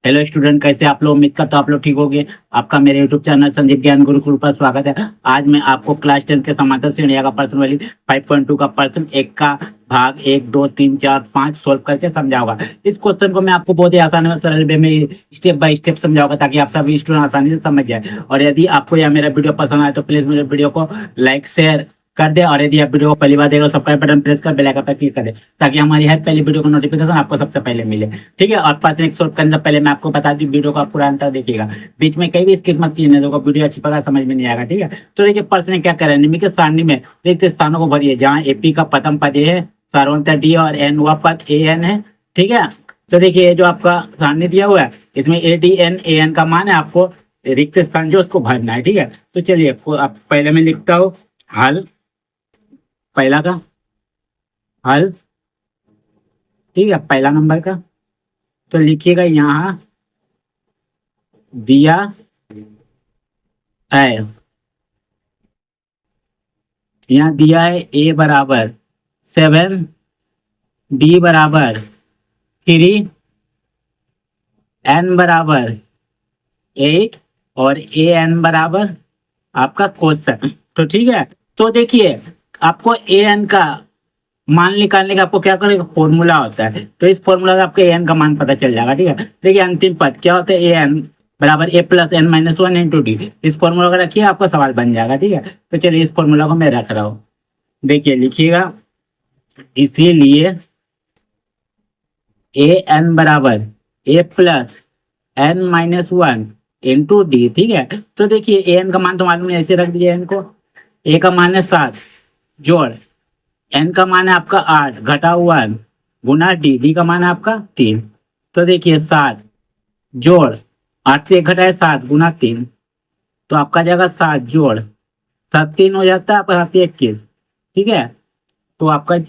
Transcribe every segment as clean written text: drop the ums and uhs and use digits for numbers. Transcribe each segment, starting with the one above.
Hello student, कैसे आप लोग? उम्मीद करता हूं आप लोग ठीक होंगे। आपका मेरे यूट्यूब चैनल संदीप ज्ञान गुरुकुल पर स्वागत है। आज मैं आपको क्लास 10 के समांतर श्रेणियां का प्रश्न वाली 5.2 का प्रश्न एक का भाग 1 2 3 4 5 सोल्व करके समझाऊंगा। इस क्वेश्चन को मैं आपको बहुत ही आसान और सरल वे में स्टेप बाय स्टेप समझाऊंगा ताकि आप सभी स्टूडेंट आसानी से समझ जाए। और यदि आपको यह मेरा वीडियो पसंद आए तो प्लीज मेरे वीडियो को लाइक शेयर कर दे। और यदि आप वीडियो को पहली बार देख रहे हो, सब्सक्राइब बटन प्रेस कर बेल आइकन पर क्लिक कर दे ताकि हमारी हर पहली वीडियो का नोटिफिकेशन आपको सबसे पहले मिले। ठीक है। और प्रश्न एक सोल्व करने से पहले मैं आपको बता दूं, वीडियो को आप पूरा अंत तक देखिएगा, बीच में कहीं भी स्किप मत कीजिए, तो वीडियो अच्छी प्रकार समझ में नहीं आएगा। ठीक है। तो देखिए प्रश्न क्या कर रहे हैं, निम्नलिखित सारणी में रिक्त स्थानों को भरिए जहाँ एपी का प्रथम पद ए है, सार्वंतर डी और एन वह पद ए एन है। ठीक है। तो देखिए जो आपका सारणी दिया हुआ है इसमें A D N A N का मान है, आपको रिक्त स्थान जो उसको भरना है। ठीक है। तो चलिए आप पहले मैं लिखता हूँ हल, पहला का हल। ठीक है, पहला नंबर का तो लिखिएगा यहाँ दिया है, यहाँ दिया है ए बराबर 7, डी बराबर 3, एन बराबर 8 और ए एन बराबर आपका क्वेश्चन। तो ठीक है। तो देखिए आपको ए एन का मान निकालने का आपको क्या करेगा, फॉर्मूला होता है। तो इस फॉर्मूला से आपको ए एन का मान पता चल जाएगा। ठीक है। देखिए अंतिम पद क्या होता है, ए एन बराबर a plus n minus one into d. इस फॉर्मूला को रखिए, आपका सवाल बन जाएगा। ठीक है। तो चलिए इस फॉर्मूला को मैं रख रहा हूँ, देखिए लिखिएगा। इसीलिए ए एन बराबर a plus n minus one into d. ठीक है। तो देखिए ए एन का मान तो मालूम है, ऐसे रख दीजिए एन को। ए का मान है 7 जोड़ एन का मान है आपका 8 घटा 1 गुना डी, डी का मान है आपका 3। तो देखिए 7 जोड़ 8 से 1 घटाए 7 गुना 3, तो आपका जाएगा 7 जोड़ 7 3 हो जाता है आपका 7 21। ठीक है। तो आपका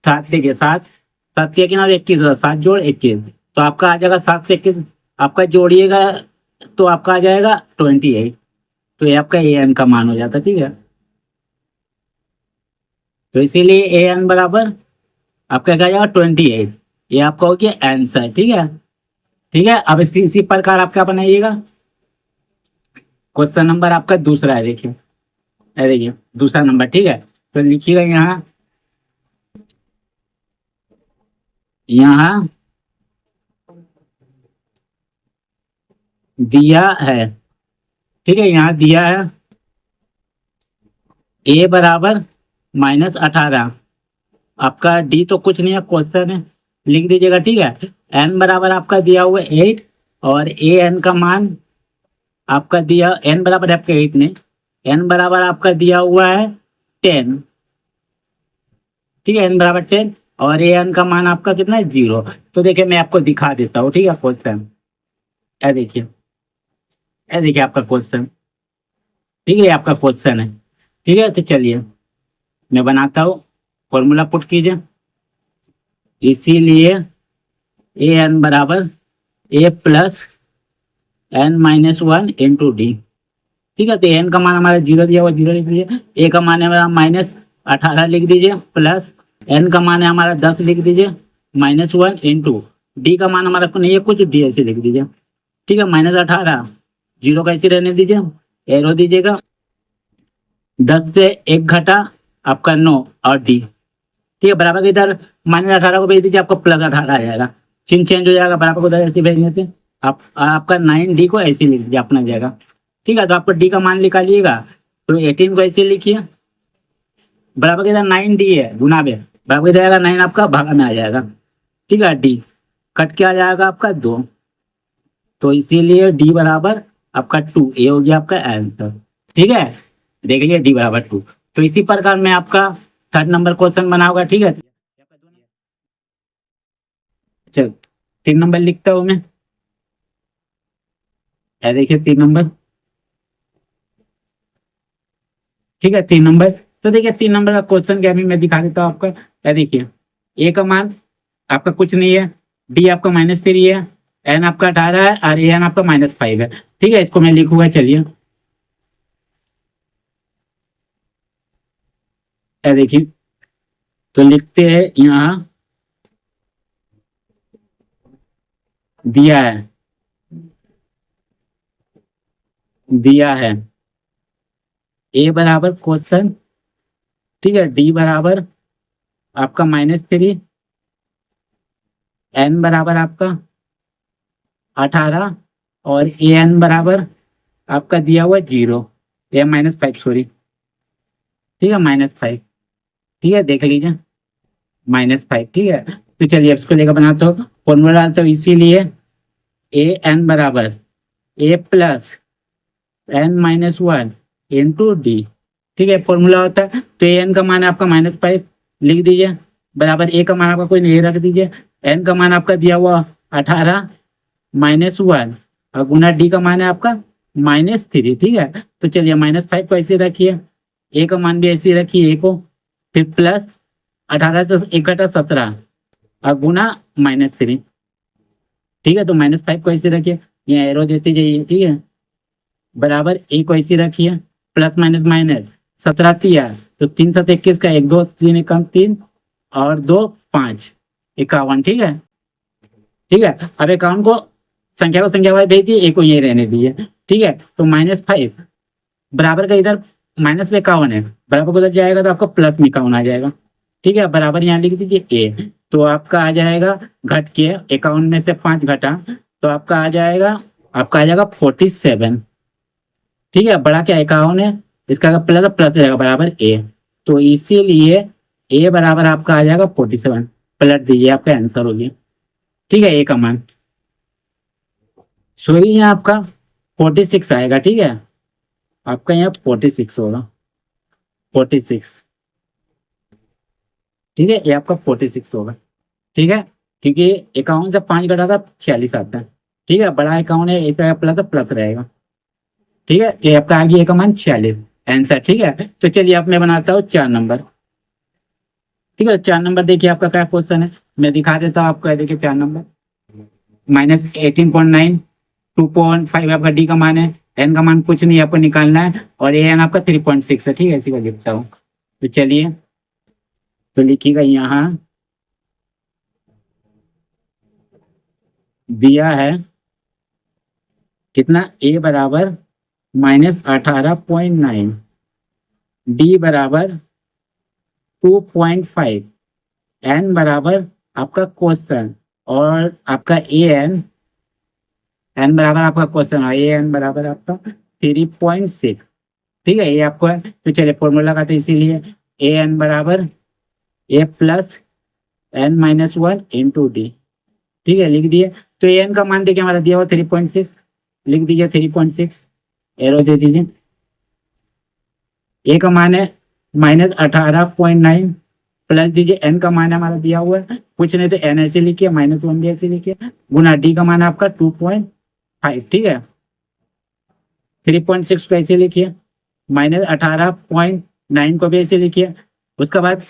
7 देखिए 7 7 के किनारे 21, 7 जोड़ 21, तो आपका आ जाएगा 7 से 21 आपका जोड़िएगा तो आपका आ जाएगा 28। तो ये आपका ए एन का मान हो जाता है। ठीक है। तो इसीलिए ए एन बराबर आपका क्या जाएगा 28, ये आपका हो गया आंसर। ठीक है। ठीक है। अब इसी प्रकार आप क्या बनाइएगा, क्वेश्चन नंबर आपका दूसरा है। देखिए देखिए दूसरा नंबर। ठीक है। तो लिखिएगा यहाँ यहाँ दिया है। ठीक है। यहाँ दिया है ए बराबर -18, आपका डी तो कुछ नहीं है, क्वेश्चन है, लिख दीजिएगा। ठीक है। एन बराबर आपका दिया हुआ है 8 और ए एन का मान आपका दिया, एन बराबर आपका 8 नहीं, एन बराबर आपका दिया हुआ है 10। ठीक है। एन बराबर 10 और ए एन का मान आपका कितना है 0। तो देखिए मैं आपको दिखा देता हूँ। ठीक है। क्वेश्चन देखिए, देखिए आपका क्वेश्चन। ठीक है, आपका क्वेश्चन है। ठीक है। तो चलिए मैं बनाता हूँ, फॉर्मूला पुट कीजिए। इसीलिए ए एन बराबर a plus n minus one into d. ठीक है। तो एन का मान हमारा 0 दिया हुआ, 0 लिख दीजिए। ए का मान है हमारा -18 लिख दीजिए, प्लस एन का मान है हमारा 10 लिख दीजिए, -1 इंटू डी का मान हमारा नहीं है कुछ, डी ऐसे लिख दीजिए। ठीक है। -18 0 कैसे रहने दीजिए, एरो दीजिएगा। 10 से 1 घटा आपका 9 और डी। ठीक है। बराबर के इधर -18 को भेज दीजिए, आपको +18 आ जाएगा। चिन्ह चेंज हो जाएगा, बराबर को उधर ऐसे भेजने से आप आपका 9 डी को ऐसे लिख दीजिए अपना जाएगा। ठीक है। तो आपको डी का मान निकालिएगा, तो 18 को ऐसे लिखिए, बराबर के इधर 9 डी है गुना में, बराबर इधर आएगा 9 आपका भागा में आ जाएगा। ठीक है। डी कट के आ जाएगा आपका 2, तो इसीलिए डी बराबर आपका 2, ये हो गया आपका आंसर। ठीक है। देख लीजिए डी बराबर 2। तो इसी प्रकार में आपका 3rd नंबर क्वेश्चन बना होगा। ठीक है। चल 3 नंबर लिखता हूँ मैं, देखिए 3 नंबर। ठीक है। 3 नंबर। तो देखिए 3 नंबर का क्वेश्चन क्या, अभी मैं दिखा देता हूँ आपका। देखिए ए का मान आपका कुछ नहीं है, डी आपका -3 है, एन आपका 18 है और एन आपका -5 है। ठीक है। इसको मैं लिखूंगा, चलिए देखिए। तो लिखते हैं यहाँ दिया है दिया है ए बराबर क्वेश्चन, ठीक है, डी बराबर आपका -3, एन बराबर आपका 18 और ए एन बराबर आपका दिया हुआ 0, या -5 सॉरी, ठीक है, -5, ठीक है, देख लीजिए -5, ठीक है। तो चलिए इसको लेकर बनाते हो, फॉर्मूला डालते हो, इसीलिए ए एन बराबर a plus n-1 into d, ठीक है, फॉर्मूला होता है। तो ए एन का मान आपका -5 लिख दीजिए, बराबर ए का मान आपका कोई नहीं रख दीजिए, एन का मान आपका दिया हुआ 18 -1 और गुना डी का मान है आपका -3, ठीक है। तो चलिए -5 को ऐसे रखिए, ए का मान भी ऐसे रखिए ए को, फिर प्लस 18 से 1 घटा 17 और गुना -3, ठीक है। तो -5 को ऐसे रखिए, यहाँ एरो देते जाइए, ठीक है, बराबर ए को ऐसे रखिए, प्लस माइनस माइनस 17 तिया, तो 3 7 21 का 1 2 3 कम 3 और 2 5 51, ठीक है, ठीक है। अब अकाउंट को संख्या को संख्या वाइज भेज दिए, ए को ये रहने दिए, ठीक है। तो -5 बराबर का इधर माइनस में 51 है, बराबर को उधर जाएगा तो आपको प्लस में 51 आ जाएगा, ठीक है। बराबर यहाँ लिख दीजिए ए, तो आपका आ जाएगा घट के 51 में से 5 घटा, तो आपका आ जाएगा 47, ठीक है। बड़ा क्या 51 है, इसका प्लस प्लस रहेगा बराबर ए, तो इसीलिए ए बराबर आपका आ जाएगा 47, पलट दीजिए, आपका आंसर हो गया, ठीक है। ए का मान सॉरी यहाँ आपका 46 आएगा, ठीक है, आपका यहाँ 46 होगा, 46, ठीक है, ये आपका 46 होगा, ठीक है, क्योंकि 51 से 5 घटा था 46 आता है, ठीक है। बड़ा 51 है, एक प्लस प्लस रहेगा, ठीक है। ये आपका आ गया का मान 46 आंसर, ठीक है। तो चलिए अब मैं बनाता हूँ 4 नंबर, ठीक है। 4 नंबर देखिए आपका क्या क्वेश्चन है, मैं दिखा देता हूँ आपको, देखिए 4 नंबर -18.9, 2.5 आपका डी का मान है, एन का मान कुछ नहीं आपको निकालना है, और ए एन आपका 3.6 है, ठीक है, इसी को लिखता हूँ। तो चलिए, तो लिखिएगा यहाँ दिया है कितना, ए बराबर -18.9, डी बराबर 2.5, एन बराबर आपका क्वेश्चन और आपका ए एन बराबर आपका क्वेश्चन और ए एन बराबर आपका 3.6, ठीक है, ये आपको है। तो चलिए फॉर्मूला लगाते हैं, इसीलिए ए एन बराबर a plus n-1 into d, ठीक है, लिख दिए। तो ए एन का मान देखिए हमारा दिया हुआ 3.6, लिख दीजिए 3.6, एरो दे दीजिए। ए का मान है -18.9, प्लस दीजिए, एन का मान हमारा दिया हुआ है, कुछ नहीं तो एन ऐसे लिखिए, -1 भी ऐसे लिखिए, गुना डी का मान आपका 2.5, ठीक है। 3.6 को ऐसे लिखिए, -18.9 को भी ऐसे लिखिए, उसके बाद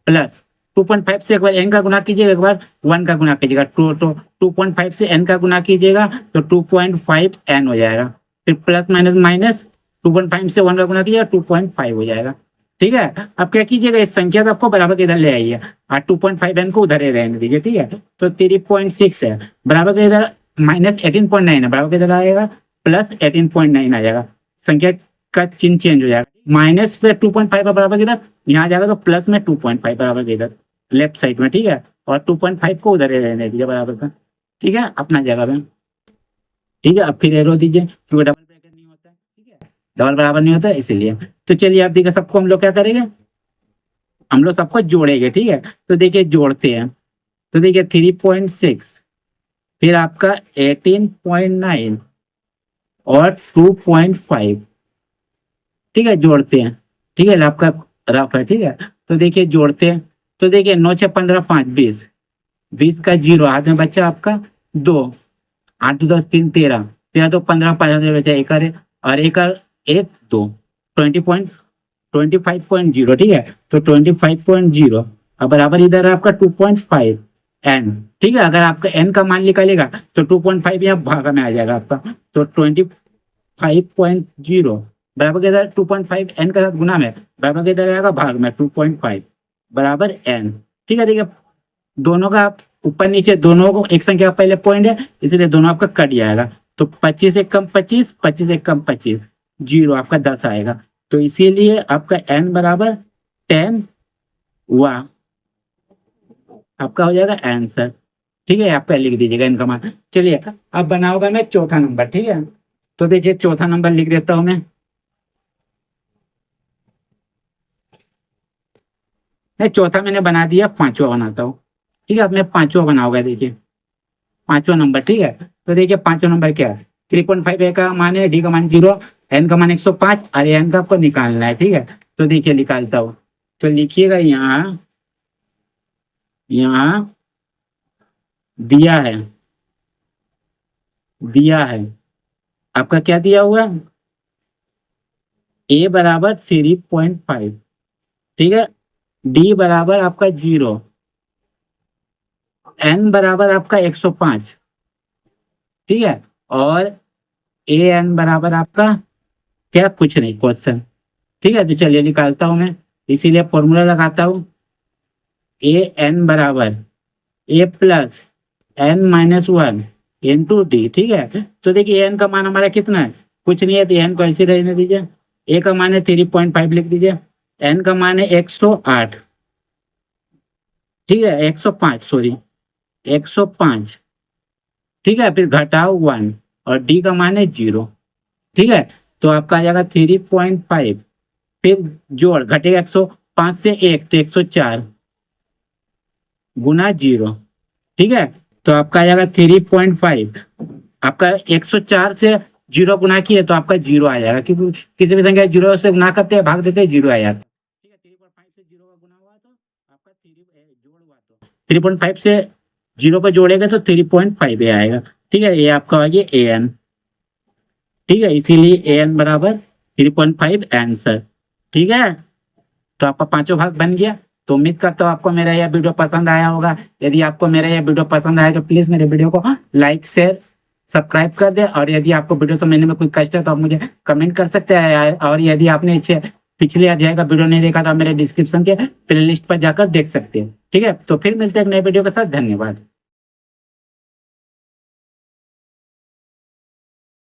प्लस 2.5 से एक बार एन का गुना कीजिएगा, एक बार 1 का गुना कीजिएगा, तो 2.5 से एन का गुना कीजिएगा तो 2.5 एन हो जाएगा, फिर प्लस माइनस माइनस 2.5 से 1 का गुना कीजिएगा 2.5 हो जाएगा, ठीक है। अब क्या कीजिएगा, इस संख्या को आपको बराबर के इधर ले आइए और 2.5 एन को उधर ही रहने दीजिए, ठीक है। तो 3.6 है, बराबर के इधर -18.9 है, बराबर के इधर आएगा +18.9 आ जाएगा, संख्या का चिन्ह चेंज हो जाएगा, माइनस पे 2.5 बराबर के इधर, यहाँ जाएगा तो प्लस में 2.5 बराबर के इधर लेफ्ट साइड में, ठीक है, और 2.5 को उधर ही रहने दीजिए बराबर का, ठीक है, अपना जगह में, ठीक है। अब फिर एरो दीजिए, क्योंकि डबल ब्रैकेट नहीं होता है, ठीक है, डबल बराबर नहीं होता है इसीलिए। तो चलिए आप देखिए, सबको हम लोग क्या करेंगे, हम लोग सबको जोड़ेंगे, ठीक है। तो देखिए जोड़ते हैं, तो देखिए 3.6, फिर आपका 18.9 और 2.5, ठीक है, जोड़ते हैं, ठीक है, आपका रफ है, ठीक है। तो देखिए जोड़ते हैं, तो देखिए 9 6 15 5 20, 20 का 0 हाथ में बच्चा आपका 2, 8 2 10 3 13, 13 2 15 5 बचा एक और एक 2 25.0, ठीक है। तो 25.0 अब बराबर इधर आपका 2.5 एन, ठीक है। अगर आपका एन का मान निकालेगा तो 2.5 यहाँ भाग में आ जाएगा आपका, तो 25.0 बराबर के इधर 2.5 एन का गुना में, बराबर के इधर आएगा भाग में 2.5 बराबर एन, ठीक है। देखिए दोनों का ऊपर नीचे दोनों को एक संख्या पहले पॉइंट है, इसलिए दोनों आपका कट जाएगा, तो 25 एक कम 25, 25 एक कम 25, 0 आपका 10 आएगा। तो इसीलिए आपका n बराबर 10 हुआ, आपका हो जाएगा आंसर। ठीक है, आप लिख दीजिएगा इनका मान। चलिए अब बनाऊंगा मैं चौथा नंबर। ठीक है, तो देखिए चौथा नंबर लिख देता हूं मैं। नहीं, चौथा मैंने बना दिया, पांचवा बनाता हूँ। ठीक है, अब मैं पांचवा बनाऊंगा। देखिए पांचवा नंबर। ठीक है, तो देखिए पांचवा नंबर क्या है, 3.5 ए का मान है, डी का मान 0, एन का मान 105 और एन का आपको निकालना है। ठीक है, तो देखिए निकालता हूँ। तो लिखिएगा यहाँ, यहाँ दिया है, दिया है आपका क्या दिया हुआ है, ए बराबर 3.5। ठीक है, डी बराबर आपका 0, एन बराबर आपका 105। ठीक है, और ए एन बराबर आपका क्या, कुछ नहीं, क्वेश्चन। ठीक है, तो चलिए निकालता हूं मैं, इसीलिए फॉर्मूला लगाता हूं। ए एन बराबर a plus n minus 1 into d. ठीक है, तो देखिए एन का मान हमारा कितना है, कुछ नहीं है, तो एन को ऐसे रहने दीजिए। ए का मान है 3.5 लिख दीजिए, एन का मान है 108। ठीक है, 105, सॉरी 105। ठीक है, फिर घटाओ 1 और डी का मान है 0। ठीक है, तो आपका आ जाएगा 3.5, फिर जोड़ घटेगा 105 से 1 तो 104 गुना 0। ठीक है, तो आपका आ जाएगा 3.5, आपका 104 से 0 गुना किए तो आपका 0 आ जाएगा, क्योंकि किसी भी संख्या 0 से गुना करते हैं, भाग देते हैं, 0 आ जाता है। ठीक है, 3.5 से 0 का गुना हुआ तो आपका 3 जोड़ हुआ तो 3.5 से 0 को जोड़ेगा तो 3.5 आएगा। ठीक है, ये आपका आ गया ए एन। ठीक है, इसीलिए ए एन बराबर 3.5 आंसर। ठीक है, तो आपका पांचों भाग बन गया। तो उम्मीद करता हूँ आपको मेरा यह वीडियो पसंद आया होगा। यदि आपको मेरा यह वीडियो पसंद आया तो प्लीज मेरे वीडियो को लाइक शेयर सब्सक्राइब कर दे, और यदि आपको वीडियो समझने में कोई कष्ट है तो आप मुझे कमेंट कर सकते हैं, और यदि आपने पिछले अध्याय का वीडियो नहीं देखा तो आप मेरे डिस्क्रिप्शन के प्लेलिस्ट पर जाकर देख सकते हैं। ठीक है, तो फिर मिलते हैं एक नए वीडियो के साथ। धन्यवाद।